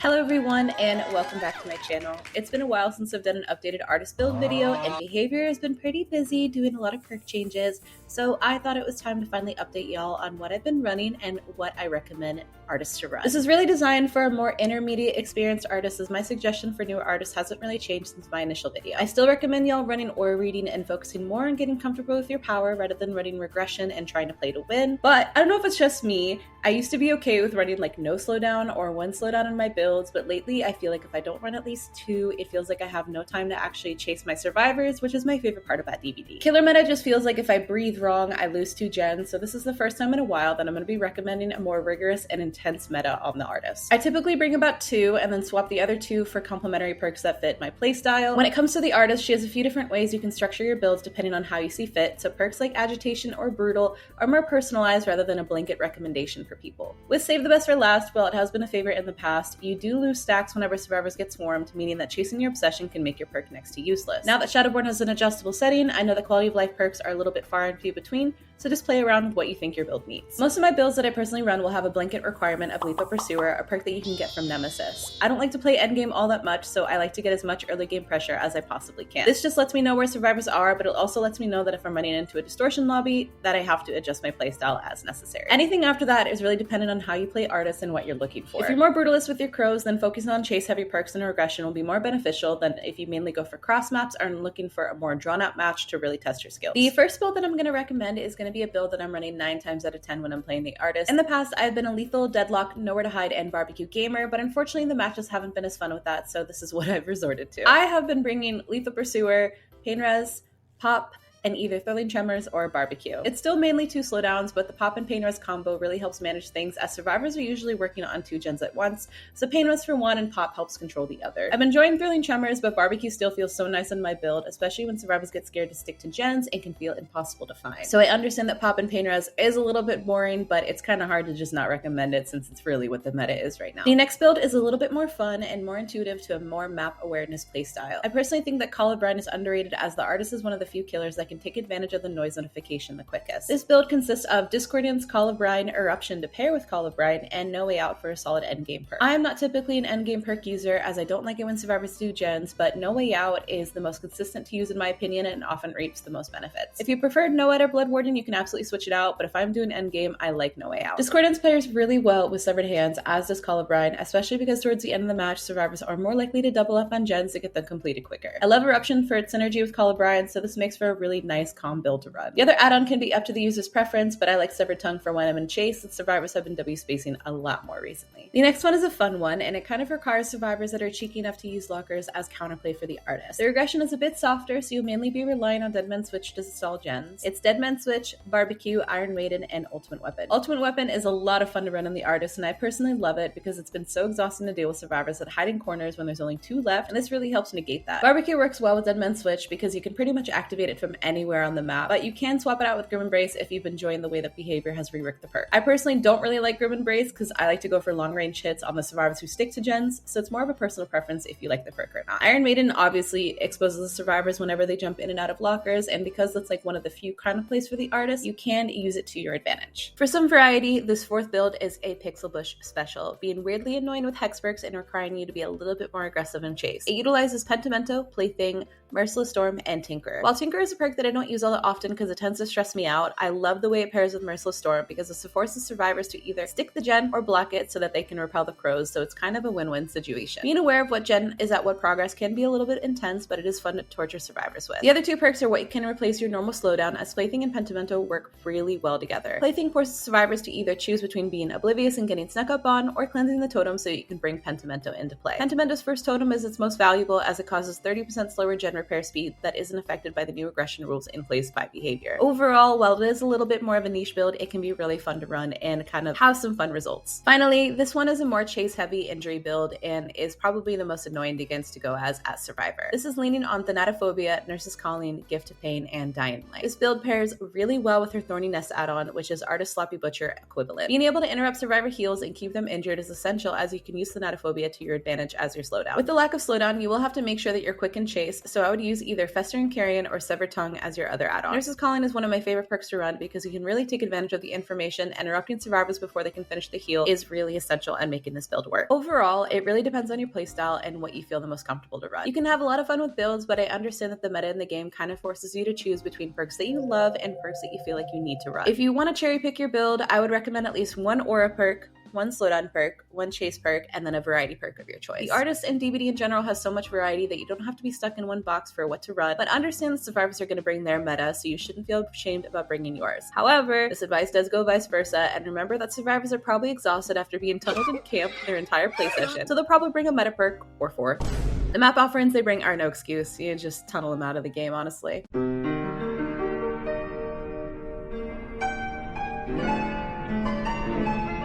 Hello everyone and welcome back to my channel. It's been a while since I've done an updated artist build video and Behavior has been pretty busy doing a lot of perk changes, so I thought it was time to finally update y'all on what I've been running and what I recommend artists to run. This is really designed for a more intermediate experienced artist, as my suggestion for newer artists hasn't really changed since my initial video. I still recommend y'all running aura reading and focusing more on getting comfortable with your power rather than running regression and trying to play to win, but I don't know if it's just me. I used to be okay with running like no slowdown or one slowdown in my builds, but lately I feel like if I don't run at least two, it feels like I have no time to actually chase my survivors, which is my favorite part of that DVD. Killer meta just feels like if I breathe wrong, I lose 2 gens, so this is the first time in a while that I'm going to be recommending a more rigorous and intense meta on the artist. I typically bring about 2 and then swap the other 2 for complementary perks that fit my playstyle. When it comes to the artist, she has a few different ways you can structure your builds depending on how you see fit, so perks like Agitation or Brutal are more personalized rather than a blanket recommendation for people. With Save the Best for Last, while it has been a favorite in the past, you do lose stacks whenever survivors get swarmed, meaning that chasing your obsession can make your perk next to useless. Now that Shadowborn has an adjustable setting, I know that quality of life perks are a little bit far and few between, so just play around with what you think your build needs. Most of my builds that I personally run will have a blanket requirement of Lethal Pursuer, a perk that you can get from Nemesis. I don't like to play endgame all that much, so I like to get as much early game pressure as I possibly can. This just lets me know where survivors are, but it also lets me know that if I'm running into a distortion lobby, that I have to adjust my playstyle as necessary. Anything after that is really dependent on how you play artists and what you're looking for. If you're more brutalist with your crows, then focusing on chase heavy perks and regression will be more beneficial than if you mainly go for cross maps or looking for a more drawn out match to really test your skills. The first build that I'm going to recommend is going to be a build that I'm running 9 times out of 10 when I'm playing the artist. In the past, I've been a lethal, deadlock, nowhere to hide, and barbecue gamer, but unfortunately the matches haven't been as fun with that, so this is what I've resorted to. I have been bringing Lethal Pursuer, Pain Res, Pop, and either Thrilling Tremors or Barbecue. It's still mainly 2 slowdowns, but the Pop and Pain Res combo really helps manage things, as survivors are usually working on 2 gens at once, so Pain Res for one and Pop helps control the other. I'm enjoying Thrilling Tremors, but Barbecue still feels so nice in my build, especially when survivors get scared to stick to gens and can feel impossible to find. So I understand that Pop and Pain Res is a little bit boring, but it's kind of hard to just not recommend it since it's really what the meta is right now. The next build is a little bit more fun and more intuitive to a more map awareness playstyle. I personally think that Call of Brine is underrated, as the artist is one of the few killers that can take advantage of the noise notification the quickest. This build consists of Discordance, Call of Brine, Eruption to pair with Call of Brine, and No Way Out for a solid endgame perk. I am not typically an endgame perk user, as I don't like it when survivors do gens, but No Way Out is the most consistent to use in my opinion and often reaps the most benefits. If you prefer No Out or Blood Warden, you can absolutely switch it out, but if I'm doing endgame, I like No Way Out. Discordance pairs really well with Severed Hands, as does Call of Brine, especially because towards the end of the match, survivors are more likely to double up on gens to get them completed quicker. I love Eruption for its synergy with Call of Brine, so this makes for a really nice calm build to run. The other add-on can be up to the user's preference, but I like Severed Tongue for when I'm in chase, since survivors have been W spacing a lot more recently. The next one is a fun one, and it kind of requires survivors that are cheeky enough to use lockers as counterplay for the artist. The regression is a bit softer, so you'll mainly be relying on Dead Man Switch to stall gens. It's Dead Man Switch, Barbecue, Iron Maiden, and Ultimate Weapon. Ultimate Weapon is a lot of fun to run on the artist, and I personally love it because it's been so exhausting to deal with survivors that hide in corners when there's only 2 left, and this really helps negate that. Barbecue works well with Dead Man Switch because you can pretty much activate it from anywhere on the map, but you can swap it out with Grim Embrace if you've been enjoying the way that Behavior has reworked the perk. I personally don't really like Grim Embrace because I like to go for long range hits on the survivors who stick to gens, so it's more of a personal preference if you like the perk or not. Iron Maiden obviously exposes the survivors whenever they jump in and out of lockers, and because that's like one of the few kind of plays for the artist, you can use it to your advantage. For some variety, this 4th build is a Pixel Bush special, being weirdly annoying with hex perks and requiring you to be a little bit more aggressive in chase. It utilizes Pentimento, Plaything, Merciless Storm, and Tinker. While Tinker is a perk that I don't use all that often because it tends to stress me out, I love the way it pairs with Merciless Storm because it forces survivors to either stick the gen or block it so that they can repel the crows, so it's kind of a win-win situation. Being aware of what gen is at what progress can be a little bit intense, but it is fun to torture survivors with. The other 2 perks are what can replace your normal slowdown, as Plaything and Pentimento work really well together. Plaything forces survivors to either choose between being oblivious and getting snuck up on, or cleansing the totem so you can bring Pentimento into play. Pentimento's first totem is its most valuable, as it causes 30% slower gen repair speed that isn't affected by the new aggression rules in place by Behavior. Overall, while it is a little bit more of a niche build, it can be really fun to run and kind of have some fun results. Finally, this one is a more chase-heavy injury build and is probably the most annoying against to go as Survivor. This is leaning on Thanatophobia, Nurse's Calling, Gift of Pain, and Dying Light. This build pairs really well with her Thorny Nest add-on, which is Artist Sloppy Butcher equivalent. Being able to interrupt survivor heals and keep them injured is essential, as you can use Thanatophobia to your advantage as your slowdown. With the lack of slowdown, you will have to make sure that you're quick in chase, so I would use either Festering Carrion or Severed Tongue Calling as your other add-on. Nurse's Calling is one of my favorite perks to run because you can really take advantage of the information, and interrupting survivors before they can finish the heal is really essential and making this build work. Overall, it really depends on your playstyle and what you feel the most comfortable to run. You can have a lot of fun with builds, but I understand that the meta in the game kind of forces you to choose between perks that you love and perks that you feel like you need to run. If you want to cherry pick your build, I would recommend at least one aura perk, one slowdown perk, one chase perk, and then a variety perk of your choice. The artist and DBD in general has so much variety that you don't have to be stuck in one box for what to run, but understand the survivors are going to bring their meta, so you shouldn't feel ashamed about bringing yours. However, this advice does go vice versa, and remember that survivors are probably exhausted after being tunneled in camp their entire play session, so they'll probably bring a meta perk or 4. The map offerings they bring are no excuse. You just tunnel them out of the game, honestly.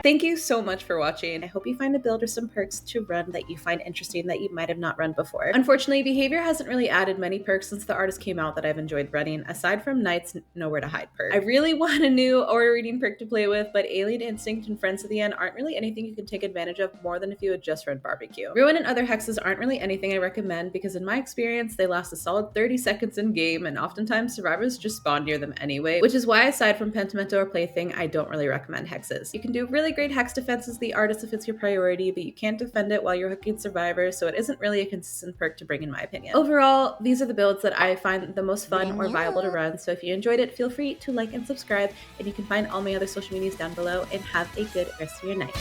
Thank you so much for watching. I hope you find a build or some perks to run that you find interesting that you might have not run before. Unfortunately, Behavior hasn't really added many perks since the artist came out that I've enjoyed running, aside from Knight's Nowhere to Hide perk. I really want a new aura reading perk to play with, but Alien Instinct and Friends of the End aren't really anything you can take advantage of more than if you had just run Barbecue. Ruin and other hexes aren't really anything I recommend because in my experience, they last a solid 30 seconds in game, and oftentimes survivors just spawn near them anyway, which is why aside from Pentimento or Plaything, I don't really recommend hexes. You can do really great hex defense as the artist if it's your priority, but you can't defend it while you're hooking survivors, so it isn't really a consistent perk to bring in my opinion. Overall, these are the builds that I find the most fun or viable to run, so if you enjoyed it, feel free to like and subscribe, and you can find all my other social medias down below, and have a good rest of your night.